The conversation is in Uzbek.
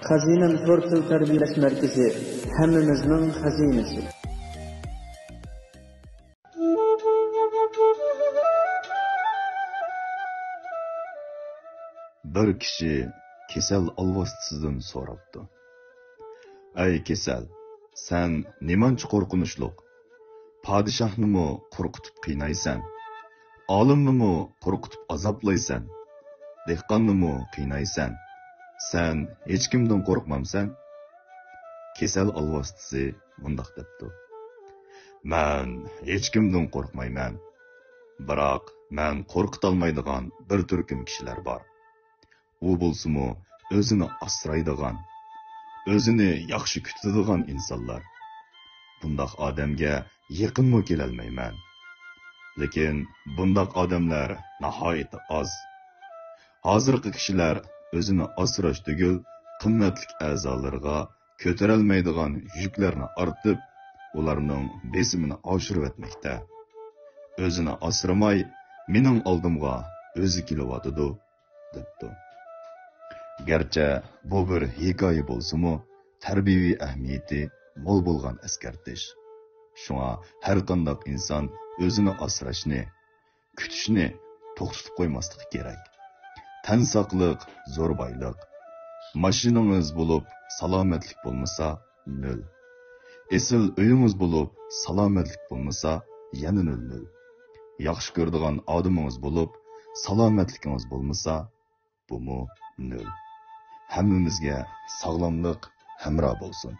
Xazinam to'rt til tarbiyalash markazi, hammamizning xazinasi. Bir kishi kasal alvostisidan so'rabdi. Ey kasal, sen nemancha qo'rqinchliq? Podshohnimi qo'rqitib qiynaysan? Olimnimi qo'rqitib azoblaysan? Dehqonnimi qiynaysan? Sen hech kimdan qo'rqmamsan? Kasal alvostisi bundoq debdi. Men hech kimdan qo'rqmayman. Biroq men qo'rqitolmaydigan bir turkum kishilar bor. U bo'lsa-mu o'zini asraydigan, o'zini yaxshi kutadigan insonlar. Bundoq odamga yaqinmi kelolmayman. Lekin bundoq odamlar nihoyat oz. Hozirgi kishilar o'zini asrash tugul qimmatli a'zolariga ko'tarolmaydigan yuklarni ortib, ularning besimini oshirib etmoqda. O'zini asramay, mening oldimga o'zi kelyotidi, debdi. Gerçi bu bir hikoya bo'lsa-mu, tarbiyaviy ahamiyati mo'l bo'lgan eskartish. Shunga har qanday inson o'zini asrashni, kutishni to'xtatib qo'ymasligi kerak. Tan saqliq zo'r boyliq. Mashinangiz bo'lib salomatlik bo'lmasa, nol. Esil uyingiz bo'lib salomatlik bo'lmasa, yana nol. Yaxshi ko'radigan odamingiz bo'lib salomatligingiz bo'lmasa, bumu nol. Hammamizga sog'lomlik hamroh bo'lsin.